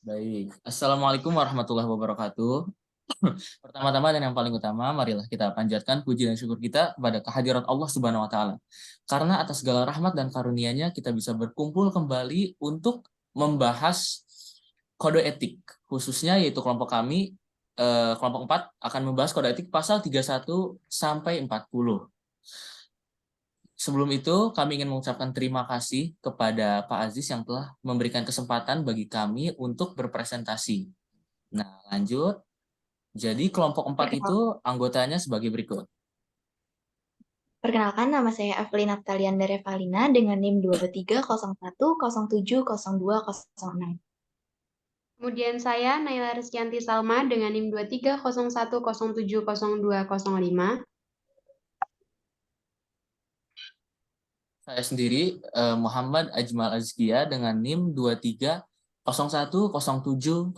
Baik, Assalamualaikum warahmatullahi wabarakatuh. Pertama-tama dan yang paling utama, marilah kita panjatkan puji dan syukur kita kepada kehadiran Allah Subhanahu wa Ta'ala. Karena atas segala rahmat dan karunia-Nya kita bisa berkumpul kembali untuk membahas kode etik, khususnya yaitu kelompok kami, kelompok 4 akan membahas kode etik pasal 31 sampai 40. Sebelum itu, kami ingin mengucapkan terima kasih kepada Pak Aziz yang telah memberikan kesempatan bagi kami untuk berpresentasi. Nah, lanjut. Jadi kelompok 4 itu Perkenal- anggotanya sebagai berikut. Perkenalkan, nama saya Evelyn Naftalianda Revalina dengan NIM 2301070206. Kemudian saya, Naila Rizkyanti Salma, dengan NIM 2301070205. Saya sendiri Muhammad Ajmal Azkia dengan NIM 2301070210.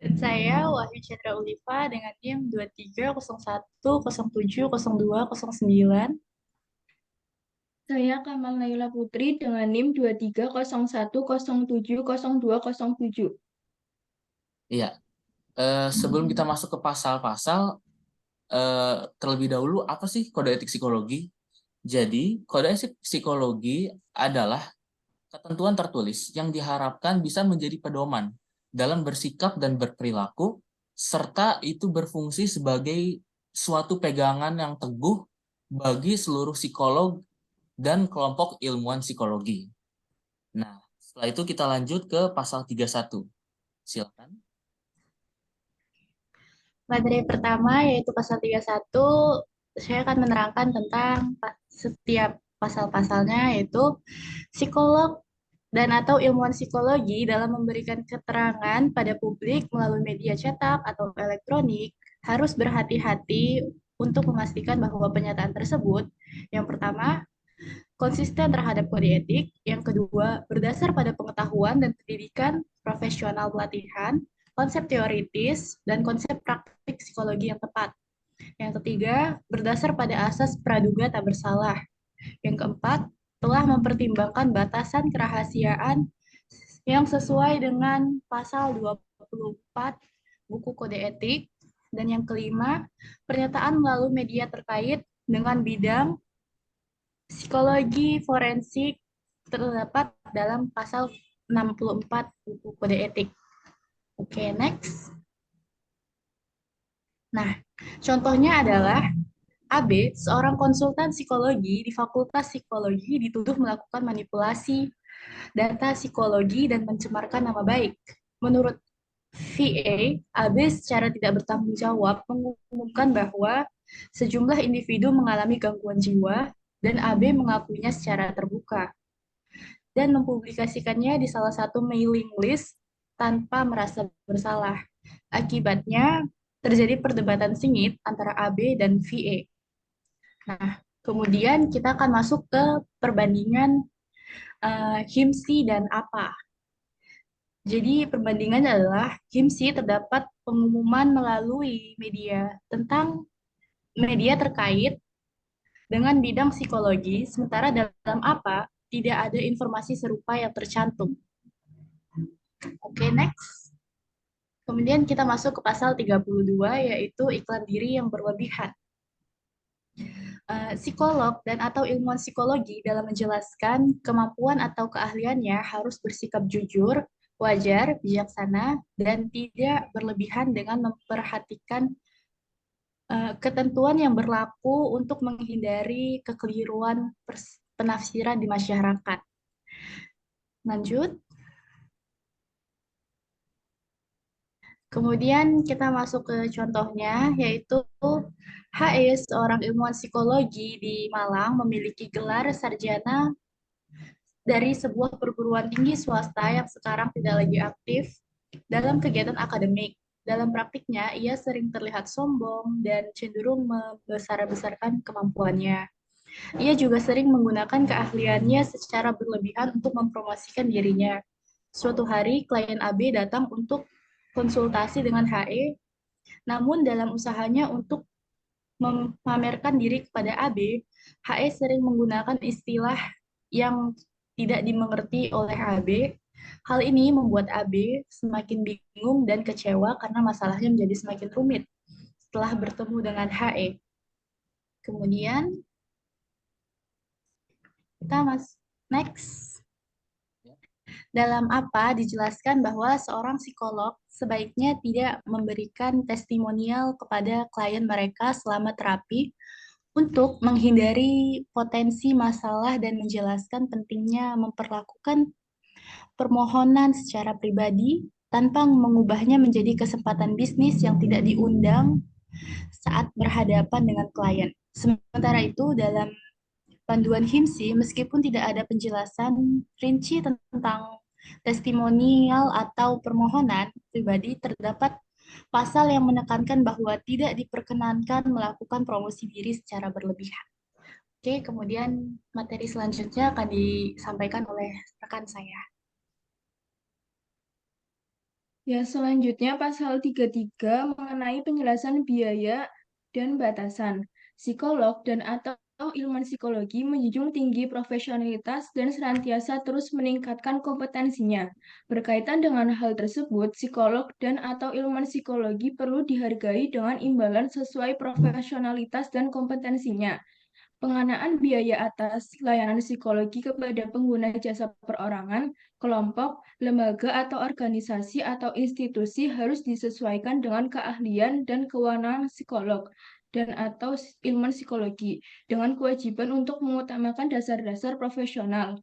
Dan saya Wahyu Chandra Ulifa dengan NIM 2301070209. Saya Kamal Naila Putri dengan NIM 2301070207. Iya, sebelum kita masuk ke pasal-pasal, terlebih dahulu apa sih kode etik psikologi? Jadi, kode etik psikologi adalah ketentuan tertulis yang diharapkan bisa menjadi pedoman dalam bersikap dan berperilaku, serta itu berfungsi sebagai suatu pegangan yang teguh bagi seluruh psikolog dan kelompok ilmuwan psikologi. Nah, setelah itu kita lanjut ke pasal 31. Silakan. Materi pertama yaitu pasal 31, saya akan menerangkan tentang setiap pasal-pasalnya, yaitu psikolog dan atau ilmuwan psikologi dalam memberikan keterangan pada publik melalui media cetak atau elektronik harus berhati-hati untuk memastikan bahwa pernyataan tersebut, yang pertama, konsisten terhadap kode etik, yang kedua, berdasar pada pengetahuan dan pendidikan profesional pelatihan, konsep teoritis, dan konsep praktik psikologi yang tepat. Yang ketiga, berdasar pada asas praduga tak bersalah. Yang keempat, telah mempertimbangkan batasan kerahasiaan yang sesuai dengan pasal 24 buku kode etik. Dan yang kelima, pernyataan melalui media terkait dengan bidang psikologi forensik terdapat dalam pasal 64 buku kode etik. Oke, next. Nah, contohnya adalah AB, seorang konsultan psikologi di Fakultas Psikologi dituduh melakukan manipulasi data psikologi dan mencemarkan nama baik. Menurut VA, AB secara tidak bertanggung jawab mengumumkan bahwa sejumlah individu mengalami gangguan jiwa dan AB mengakuinya secara terbuka dan mempublikasikannya di salah satu mailing list tanpa merasa bersalah. Akibatnya, terjadi perdebatan sengit antara AB dan VA. Nah, kemudian kita akan masuk ke perbandingan HIMSI dan APA. Jadi perbandingan adalah HIMSI terdapat pengumuman melalui media tentang media terkait dengan bidang psikologi, sementara dalam APA tidak ada informasi serupa yang tercantum. Oke, next. Kemudian kita masuk ke pasal 32, yaitu iklan diri yang berlebihan. Psikolog dan atau ilmuwan psikologi dalam menjelaskan kemampuan atau keahliannya harus bersikap jujur, wajar, bijaksana, dan tidak berlebihan dengan memperhatikan ketentuan yang berlaku untuk menghindari kekeliruan penafsiran di masyarakat. Lanjut. Kemudian kita masuk ke contohnya, yaitu HE, seorang ilmuwan psikologi di Malang, memiliki gelar sarjana dari sebuah perguruan tinggi swasta yang sekarang tidak lagi aktif dalam kegiatan akademik. Dalam praktiknya, ia sering terlihat sombong dan cenderung membesar-besarkan kemampuannya. Ia juga sering menggunakan keahliannya secara berlebihan untuk mempromosikan dirinya. Suatu hari, klien AB datang untuk konsultasi dengan HE, namun dalam usahanya untuk memamerkan diri kepada AB, HE sering menggunakan istilah yang tidak dimengerti oleh AB Hal ini membuat AB semakin bingung dan kecewa karena masalahnya menjadi semakin rumit setelah bertemu dengan HE. Kemudian kita next. Dalam apa dijelaskan bahwa seorang psikolog sebaiknya tidak memberikan testimonial kepada klien mereka selama terapi untuk menghindari potensi masalah dan menjelaskan pentingnya memperlakukan permohonan secara pribadi tanpa mengubahnya menjadi kesempatan bisnis yang tidak diundang saat berhadapan dengan klien. Sementara itu, dalam panduan HIMSI, meskipun tidak ada penjelasan rinci tentang testimonial atau permohonan pribadi, terdapat pasal yang menekankan bahwa tidak diperkenankan melakukan promosi diri secara berlebihan. Oke, kemudian materi selanjutnya akan disampaikan oleh rekan saya. Ya, selanjutnya pasal 33 mengenai penjelasan biaya dan batasan. Psikolog dan atau ilmuwan psikologi menjunjung tinggi profesionalitas dan senantiasa terus meningkatkan kompetensinya. Berkaitan dengan hal tersebut, psikolog dan atau ilmuwan psikologi perlu dihargai dengan imbalan sesuai profesionalitas dan kompetensinya. Penganaan biaya atas layanan psikologi kepada pengguna jasa perorangan, kelompok, lembaga atau organisasi atau institusi harus disesuaikan dengan keahlian dan kewenangan psikolog dan atau ilmuwan psikologi dengan kewajiban untuk mengutamakan dasar-dasar profesional.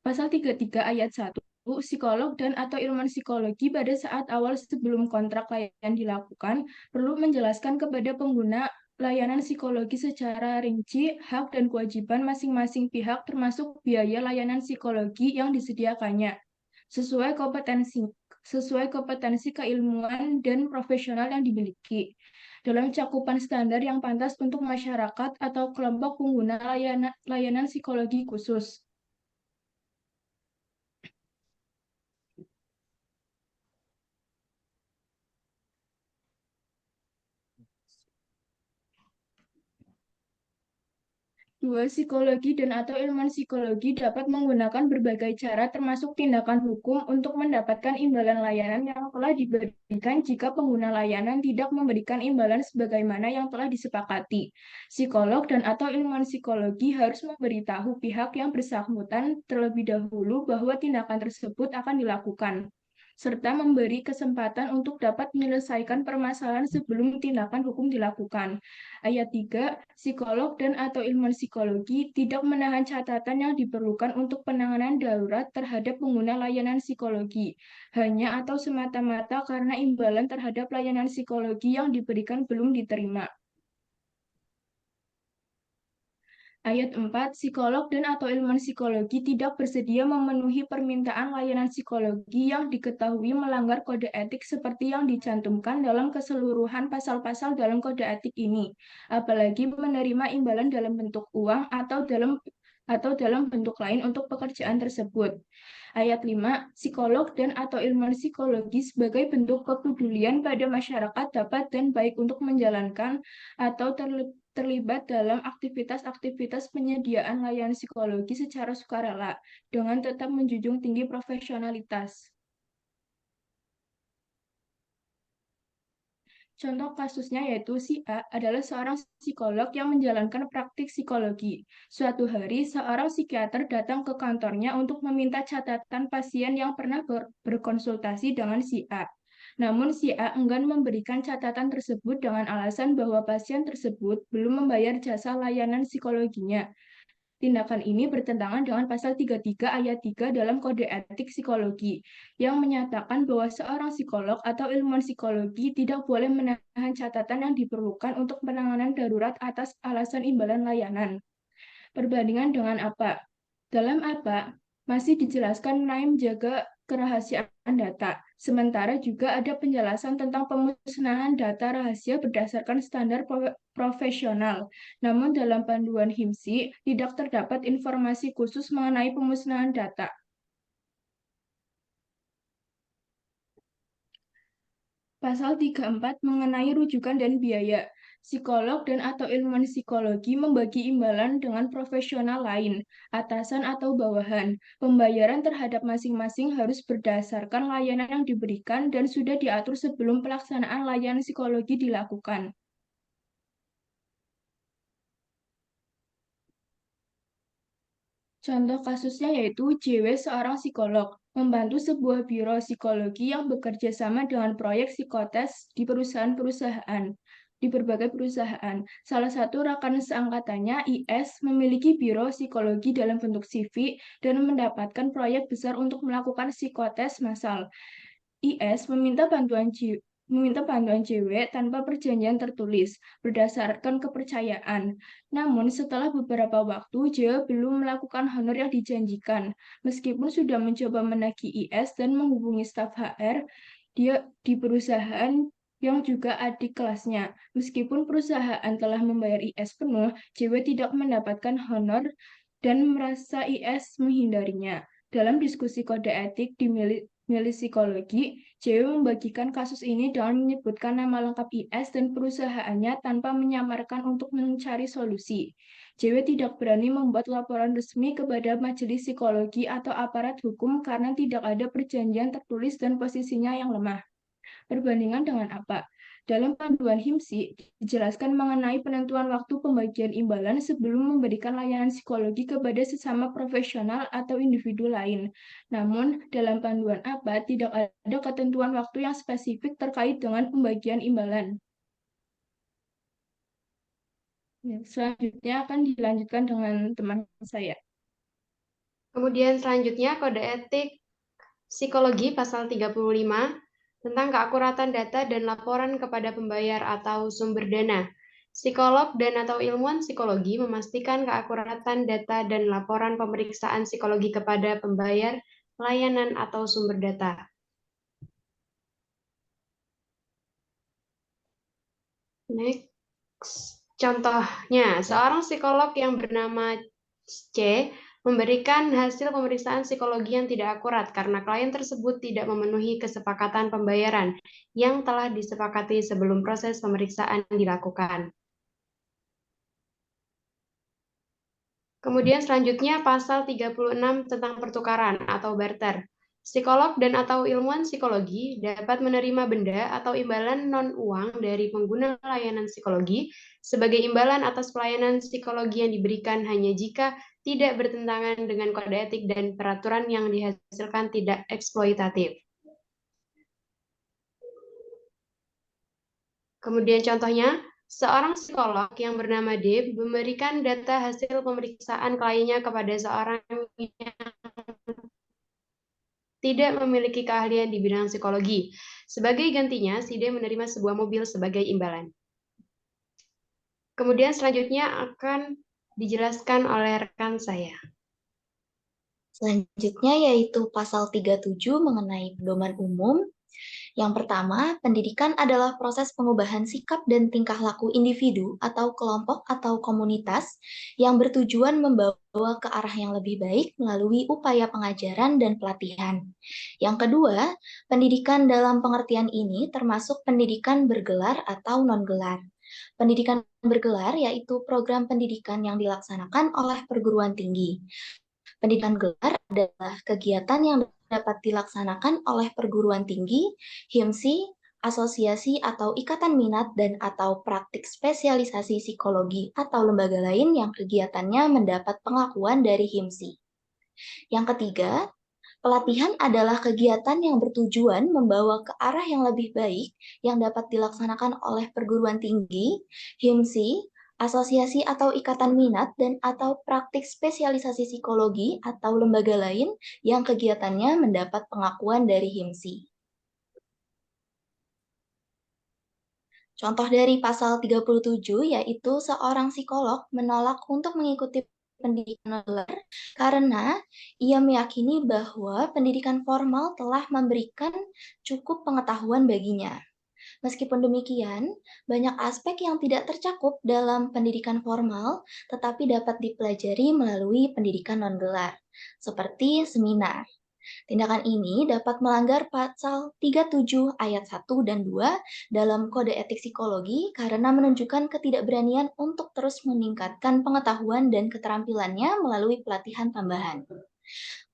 Pasal 33 ayat 1, psikolog dan atau ilmuwan psikologi pada saat awal sebelum kontrak layanan dilakukan perlu menjelaskan kepada pengguna layanan psikologi secara rinci hak dan kewajiban masing-masing pihak termasuk biaya layanan psikologi yang disediakannya sesuai kompetensi keilmuan dan profesional yang dimiliki dalam cakupan standar yang pantas untuk masyarakat atau kelompok pengguna layanan psikologi khusus. Dua, psikologi dan atau ilmuwan psikologi dapat menggunakan berbagai cara termasuk tindakan hukum untuk mendapatkan imbalan layanan yang telah diberikan jika pengguna layanan tidak memberikan imbalan sebagaimana yang telah disepakati. Psikolog dan atau ilmuwan psikologi harus memberitahu pihak yang bersangkutan terlebih dahulu bahwa tindakan tersebut akan dilakukan, serta memberi kesempatan untuk dapat menyelesaikan permasalahan sebelum tindakan hukum dilakukan. Ayat 3, psikolog dan atau ilmuwan psikologi tidak menahan catatan yang diperlukan untuk penanganan darurat terhadap pengguna layanan psikologi, hanya atau semata-mata karena imbalan terhadap layanan psikologi yang diberikan belum diterima. Ayat 4, psikolog dan atau ilmuwan psikologi tidak bersedia memenuhi permintaan layanan psikologi yang diketahui melanggar kode etik seperti yang dicantumkan dalam keseluruhan pasal-pasal dalam kode etik ini, apalagi menerima imbalan dalam bentuk uang atau dalam bentuk lain untuk pekerjaan tersebut. Ayat 5, psikolog dan atau ilmuwan psikologi sebagai bentuk kepedulian pada masyarakat dapat dan baik untuk menjalankan atau terlibat dalam aktivitas-aktivitas penyediaan layanan psikologi secara sukarela dengan tetap menjunjung tinggi profesionalitas. Contoh kasusnya yaitu si A adalah seorang psikolog yang menjalankan praktik psikologi. Suatu hari, seorang psikiater datang ke kantornya untuk meminta catatan pasien yang pernah berkonsultasi dengan si A. Namun si A enggan memberikan catatan tersebut dengan alasan bahwa pasien tersebut belum membayar jasa layanan psikologinya. Tindakan ini bertentangan dengan pasal 33 ayat 3 dalam Kode Etik Psikologi, yang menyatakan bahwa seorang psikolog atau ilmuwan psikologi tidak boleh menahan catatan yang diperlukan untuk penanganan darurat atas alasan imbalan layanan. Perbandingan dengan apa? Dalam apa? Masih dijelaskan mengenai menjaga kerahasiaan data. Sementara juga ada penjelasan tentang pemusnahan data rahasia berdasarkan standar profesional. Namun dalam panduan HIMSI tidak terdapat informasi khusus mengenai pemusnahan data. Pasal 34 mengenai rujukan dan biaya. Psikolog dan atau ilmuwan psikologi membagi imbalan dengan profesional lain, atasan atau bawahan. Pembayaran terhadap masing-masing harus berdasarkan layanan yang diberikan dan sudah diatur sebelum pelaksanaan layanan psikologi dilakukan. Contoh kasusnya yaitu JW seorang psikolog, membantu sebuah biro psikologi yang bekerja sama dengan proyek psikotes di berbagai perusahaan. Salah satu rekan seangkatannya, IS, memiliki biro psikologi dalam bentuk CV dan mendapatkan proyek besar untuk melakukan psikotes massal. IS meminta bantuan JW tanpa perjanjian tertulis, berdasarkan kepercayaan. Namun, setelah beberapa waktu, JW belum melakukan honor yang dijanjikan. Meskipun sudah mencoba menagih IS dan menghubungi staf HR, dia di perusahaan yang juga adik kelasnya. Meskipun perusahaan telah membayar IS penuh, JW tidak mendapatkan honor dan merasa IS menghindarinya. Dalam diskusi kode etik di Milis Psikologi, JW membagikan kasus ini dengan menyebutkan nama lengkap IS dan perusahaannya tanpa menyamarkan untuk mencari solusi. JW tidak berani membuat laporan resmi kepada majelis psikologi atau aparat hukum karena tidak ada perjanjian tertulis dan posisinya yang lemah. Perbandingan dengan apa? Dalam panduan HIMSI, dijelaskan mengenai penentuan waktu pembagian imbalan sebelum memberikan layanan psikologi kepada sesama profesional atau individu lain. Namun, dalam panduan apa tidak ada ketentuan waktu yang spesifik terkait dengan pembagian imbalan. Selanjutnya akan dilanjutkan dengan teman saya. Kemudian selanjutnya kode etik psikologi pasal 35 tentang keakuratan data dan laporan kepada pembayar atau sumber dana. Psikolog dan atau ilmuwan psikologi memastikan keakuratan data dan laporan pemeriksaan psikologi kepada pembayar, layanan atau sumber data. Next. Contohnya, seorang psikolog yang bernama C memberikan hasil pemeriksaan psikologi yang tidak akurat karena klien tersebut tidak memenuhi kesepakatan pembayaran yang telah disepakati sebelum proses pemeriksaan dilakukan. Kemudian selanjutnya pasal 36 tentang pertukaran atau barter. Psikolog dan atau ilmuwan psikologi dapat menerima benda atau imbalan non-uang dari pengguna layanan psikologi sebagai imbalan atas pelayanan psikologi yang diberikan hanya jika tidak bertentangan dengan kode etik dan peraturan yang dihasilkan tidak eksploitatif. Kemudian contohnya, seorang psikolog yang bernama D memberikan data hasil pemeriksaan kliennya kepada seorang yang tidak memiliki keahlian di bidang psikologi. Sebagai gantinya, si D menerima sebuah mobil sebagai imbalan. Kemudian selanjutnya akan dijelaskan oleh rekan saya. Selanjutnya yaitu pasal 37 mengenai pedoman umum. Yang pertama, pendidikan adalah proses pengubahan sikap dan tingkah laku individu atau kelompok atau komunitas yang bertujuan membawa ke arah yang lebih baik melalui upaya pengajaran dan pelatihan. Yang kedua, pendidikan dalam pengertian ini termasuk pendidikan bergelar atau non-gelar. Pendidikan bergelar yaitu program pendidikan yang dilaksanakan oleh perguruan tinggi. Pendidikan gelar adalah kegiatan yang dapat dilaksanakan oleh perguruan tinggi, HIMSI, asosiasi atau ikatan minat dan atau praktik spesialisasi psikologi atau lembaga lain yang kegiatannya mendapat pengakuan dari HIMSI. Yang ketiga, pelatihan adalah kegiatan yang bertujuan membawa ke arah yang lebih baik yang dapat dilaksanakan oleh perguruan tinggi, HIMSI, asosiasi atau ikatan minat dan atau praktik spesialisasi psikologi atau lembaga lain yang kegiatannya mendapat pengakuan dari HIMSI. Contoh dari pasal 37 yaitu seorang psikolog menolak untuk mengikuti pendidikan non-gelar karena ia meyakini bahwa pendidikan formal telah memberikan cukup pengetahuan baginya. Meskipun demikian, banyak aspek yang tidak tercakup dalam pendidikan formal tetapi dapat dipelajari melalui pendidikan non-gelar, seperti seminar. Tindakan ini dapat melanggar pasal 37 ayat 1 dan 2 dalam Kode Etik Psikologi karena menunjukkan ketidakberanian untuk terus meningkatkan pengetahuan dan keterampilannya melalui pelatihan tambahan.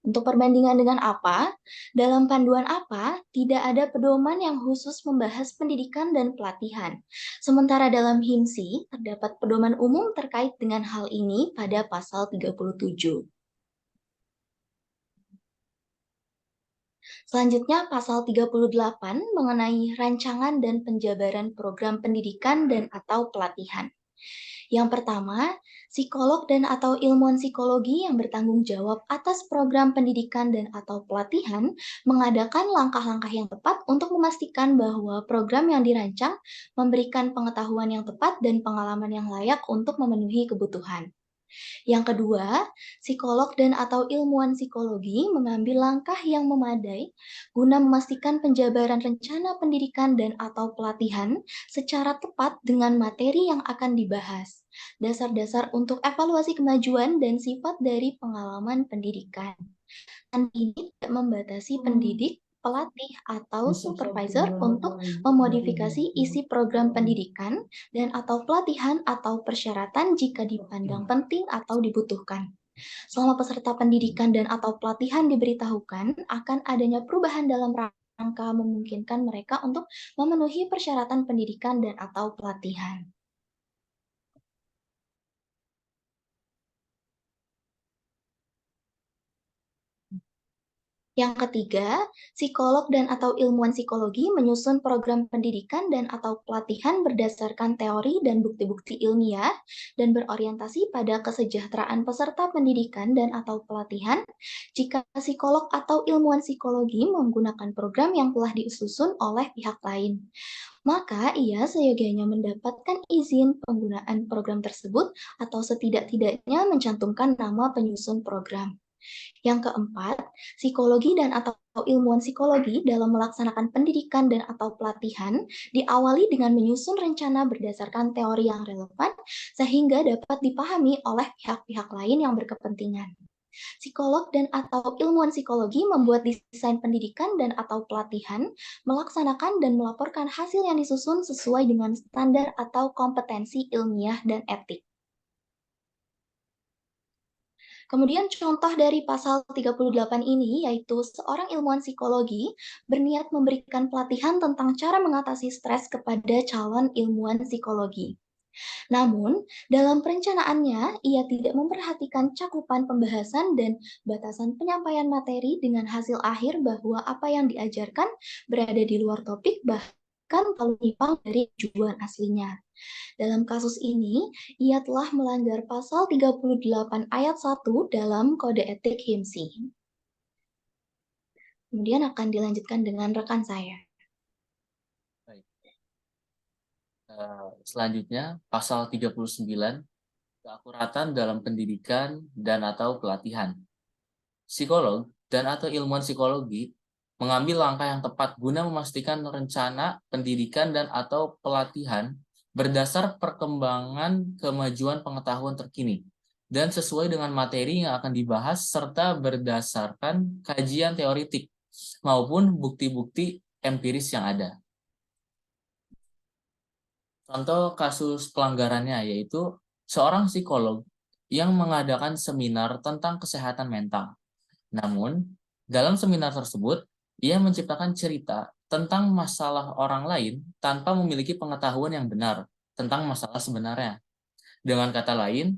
Untuk perbandingan dengan apa, dalam panduan apa, tidak ada pedoman yang khusus membahas pendidikan dan pelatihan. Sementara dalam HIMSI, terdapat pedoman umum terkait dengan hal ini pada pasal 37. Selanjutnya, pasal 38 mengenai rancangan dan penjabaran program pendidikan dan atau pelatihan. Yang pertama, psikolog dan atau ilmuwan psikologi yang bertanggung jawab atas program pendidikan dan atau pelatihan mengadakan langkah-langkah yang tepat untuk memastikan bahwa program yang dirancang memberikan pengetahuan yang tepat dan pengalaman yang layak untuk memenuhi kebutuhan. Yang kedua, psikolog dan atau ilmuwan psikologi mengambil langkah yang memadai guna memastikan penjabaran rencana pendidikan dan atau pelatihan secara tepat dengan materi yang akan dibahas. Dasar-dasar untuk evaluasi kemajuan dan sifat dari pengalaman pendidikan. Dan ini tidak membatasi pendidik, pelatih, atau supervisor untuk memodifikasi isi program pendidikan dan atau pelatihan atau persyaratan jika dipandang penting atau dibutuhkan. Selama peserta pendidikan dan atau pelatihan diberitahukan akan adanya perubahan dalam rangka memungkinkan mereka untuk memenuhi persyaratan pendidikan dan atau pelatihan. Yang ketiga, psikolog dan atau ilmuwan psikologi menyusun program pendidikan dan atau pelatihan berdasarkan teori dan bukti-bukti ilmiah dan berorientasi pada kesejahteraan peserta pendidikan dan atau pelatihan jika psikolog atau ilmuwan psikologi menggunakan program yang telah disusun oleh pihak lain. Maka ia seyogianya mendapatkan izin penggunaan program tersebut atau setidak-tidaknya mencantumkan nama penyusun program. Yang keempat, psikologi dan atau ilmuwan psikologi dalam melaksanakan pendidikan dan atau pelatihan diawali dengan menyusun rencana berdasarkan teori yang relevan sehingga dapat dipahami oleh pihak-pihak lain yang berkepentingan. Psikolog dan atau ilmuwan psikologi membuat desain pendidikan dan atau pelatihan, melaksanakan dan melaporkan hasil yang disusun sesuai dengan standar atau kompetensi ilmiah dan etik. Kemudian contoh dari pasal 38 ini yaitu seorang ilmuwan psikologi berniat memberikan pelatihan tentang cara mengatasi stres kepada calon ilmuwan psikologi. Namun, dalam perencanaannya, ia tidak memperhatikan cakupan pembahasan dan batasan penyampaian materi dengan hasil akhir bahwa apa yang diajarkan berada di luar topik bahkan terlalu menyimpang dari tujuan aslinya. Dalam kasus ini, ia telah melanggar pasal 38 ayat 1 dalam Kode Etik HIMSI. Kemudian akan dilanjutkan dengan rekan saya. Baik. Selanjutnya, pasal 39, keakuratan dalam pendidikan dan atau pelatihan. Psikolog dan atau ilmuwan psikologi mengambil langkah yang tepat guna memastikan rencana pendidikan dan atau pelatihan berdasar perkembangan kemajuan pengetahuan terkini dan sesuai dengan materi yang akan dibahas serta berdasarkan kajian teoritik maupun bukti-bukti empiris yang ada. Contoh kasus pelanggarannya yaitu seorang psikolog yang mengadakan seminar tentang kesehatan mental. Namun, dalam seminar tersebut, ia menciptakan cerita tentang masalah orang lain tanpa memiliki pengetahuan yang benar tentang masalah sebenarnya. Dengan kata lain,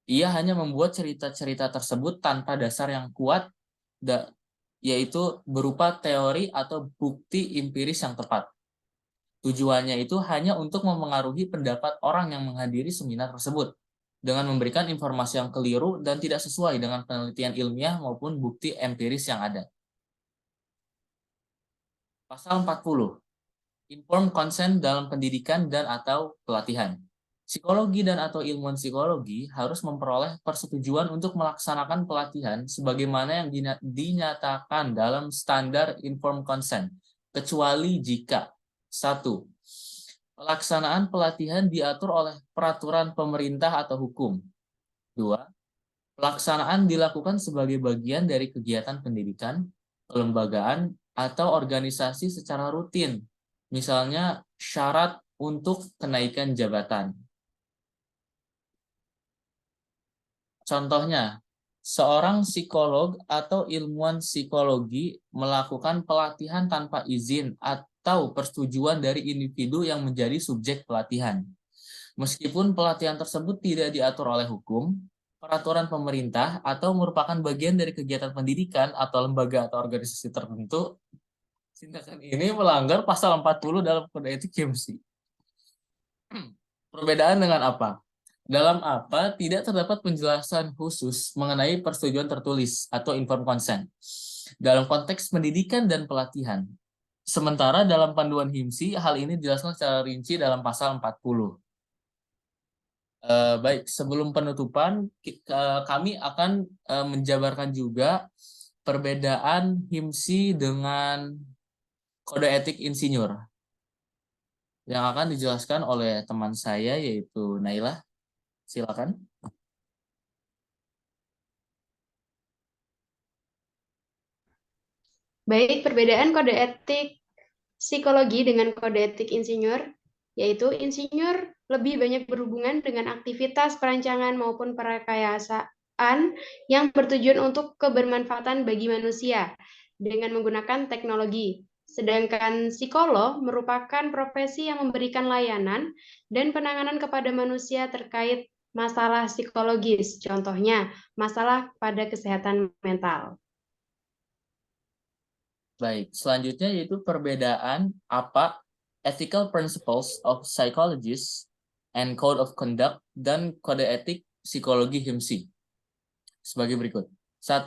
ia hanya membuat cerita-cerita tersebut tanpa dasar yang kuat, yaitu berupa teori atau bukti empiris yang tepat. Tujuannya itu hanya untuk memengaruhi pendapat orang yang menghadiri seminar tersebut, dengan memberikan informasi yang keliru dan tidak sesuai dengan penelitian ilmiah maupun bukti empiris yang ada. Pasal 40. Informed consent dalam pendidikan dan atau pelatihan. Psikologi dan atau ilmuwan psikologi harus memperoleh persetujuan untuk melaksanakan pelatihan sebagaimana yang dinyatakan dalam standar informed consent, kecuali jika 1. Pelaksanaan pelatihan diatur oleh peraturan pemerintah atau hukum. 2. Pelaksanaan dilakukan sebagai bagian dari kegiatan pendidikan. kelembagaan, atau organisasi secara rutin. Misalnya syarat untuk kenaikan jabatan. Contohnya, seorang psikolog atau ilmuwan psikologi melakukan pelatihan tanpa izin atau persetujuan dari individu yang menjadi subjek pelatihan. Meskipun pelatihan tersebut tidak diatur oleh hukum, peraturan pemerintah, atau merupakan bagian dari kegiatan pendidikan atau lembaga atau organisasi tertentu, tindakan ini melanggar pasal 40 dalam Kode Etik HIMSI. Perbedaan dengan apa? Dalam apa tidak terdapat penjelasan khusus mengenai persetujuan tertulis atau informed consent dalam konteks pendidikan dan pelatihan. Sementara dalam panduan HIMSI, hal ini dijelaskan secara rinci dalam pasal 40. Baik, sebelum penutupan, kami akan menjabarkan juga perbedaan HIMSI dengan Kode Etik Insinyur yang akan dijelaskan oleh teman saya, yaitu Naila. Silakan. Baik, perbedaan kode etik psikologi dengan kode etik insinyur, yaitu insinyur lebih banyak berhubungan dengan aktivitas perancangan maupun perekayasaan yang bertujuan untuk kebermanfaatan bagi manusia dengan menggunakan teknologi. Sedangkan psikolog merupakan profesi yang memberikan layanan dan penanganan kepada manusia terkait masalah psikologis, contohnya masalah pada kesehatan mental. Baik, selanjutnya yaitu perbedaan apa ethical principles of psychologists and code of conduct dan kode etik psikologi HIMSI. Sebagai berikut. 1.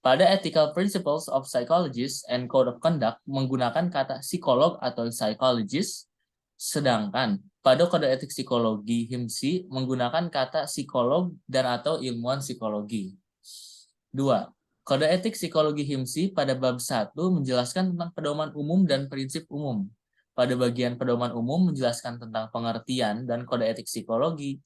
Pada ethical principles of psychologists and code of conduct menggunakan kata psikolog atau psychologist, sedangkan pada kode etik psikologi HIMSI menggunakan kata psikolog dan atau ilmuwan psikologi. 2. Kode etik psikologi HIMSI pada bab 1 menjelaskan tentang pedoman umum dan prinsip umum. Pada bagian pedoman umum menjelaskan tentang pengertian dan kode etik psikologi,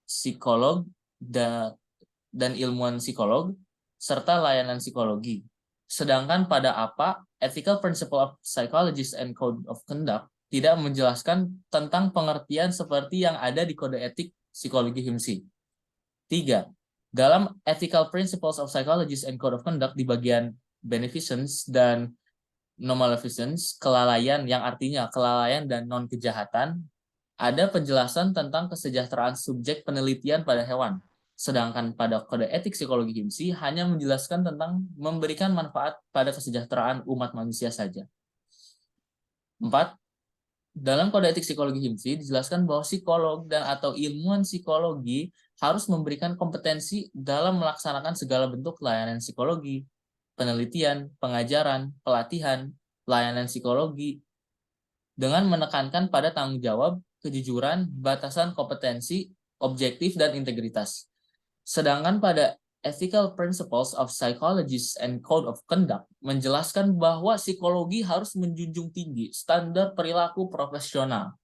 psikolog, dan ilmuwan psikolog, serta layanan psikologi. Sedangkan pada apa, Ethical Principle of Psychologists and Code of Conduct tidak menjelaskan tentang pengertian seperti yang ada di kode etik psikologi HIMSI. 3. Dalam Ethical Principles of Psychologists and Code of Conduct di bagian beneficence dan non-maleficence, kelalaian yang artinya kelalaian dan non-kejahatan, ada penjelasan tentang kesejahteraan subjek penelitian pada hewan. Sedangkan pada kode etik psikologi HIMSI hanya menjelaskan tentang memberikan manfaat pada kesejahteraan umat manusia saja. 4. Dalam kode etik psikologi HIMSI dijelaskan bahwa psikolog dan atau ilmuwan psikologi harus memberikan kompetensi dalam melaksanakan segala bentuk layanan psikologi, penelitian, pengajaran, pelatihan, layanan psikologi, dengan menekankan pada tanggung jawab, kejujuran, batasan kompetensi, objektif, dan integritas. Sedangkan pada Ethical Principles of Psychologists and Code of Conduct menjelaskan bahwa psikologi harus menjunjung tinggi standar perilaku profesional,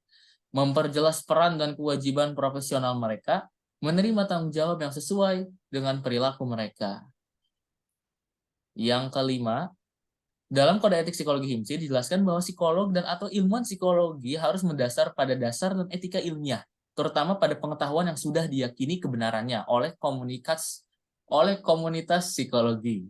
memperjelas peran dan kewajiban profesional mereka, menerima tanggung jawab yang sesuai dengan perilaku mereka. Yang kelima, dalam kode etik psikologi HIMSI dijelaskan bahwa psikolog dan atau ilmuwan psikologi harus mendasar pada dasar dan etika ilmiah, terutama pada pengetahuan yang sudah diyakini kebenarannya oleh komunitas psikologi.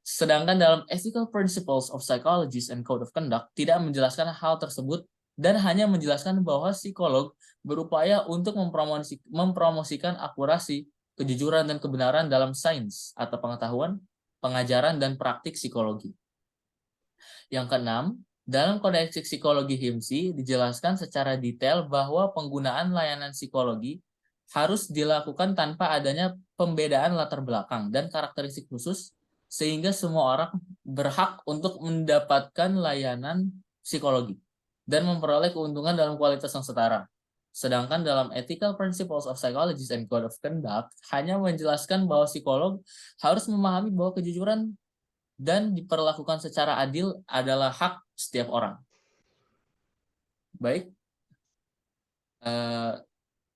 Sedangkan dalam Ethical Principles of Psychologists and Code of Conduct tidak menjelaskan hal tersebut dan hanya menjelaskan bahwa psikolog berupaya untuk mempromosikan akurasi, kejujuran, dan kebenaran dalam sains atau pengetahuan, pengajaran, dan praktik psikologi. Yang keenam, dalam kode etik psikologi HIMSI dijelaskan secara detail bahwa penggunaan layanan psikologi harus dilakukan tanpa adanya pembedaan latar belakang dan karakteristik khusus, sehingga semua orang berhak untuk mendapatkan layanan psikologi dan memperoleh keuntungan dalam kualitas yang setara. Sedangkan dalam Ethical Principles of Psychologists and Code of Conduct hanya menjelaskan bahwa psikolog harus memahami bahwa kejujuran dan diperlakukan secara adil adalah hak setiap orang. Baik,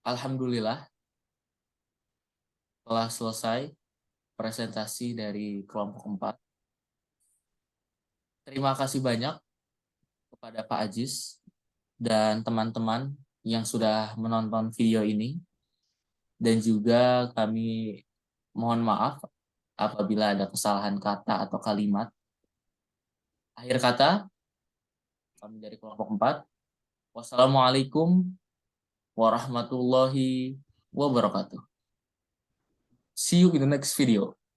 alhamdulillah telah selesai presentasi dari kelompok 4. Terima kasih banyak kepada Pak Ajis dan teman-teman yang sudah menonton video ini. Dan juga kami mohon maaf apabila ada kesalahan kata atau kalimat. Akhir kata, kami dari kelompok 4. Wassalamualaikum warahmatullahi wabarakatuh. See you in the next video.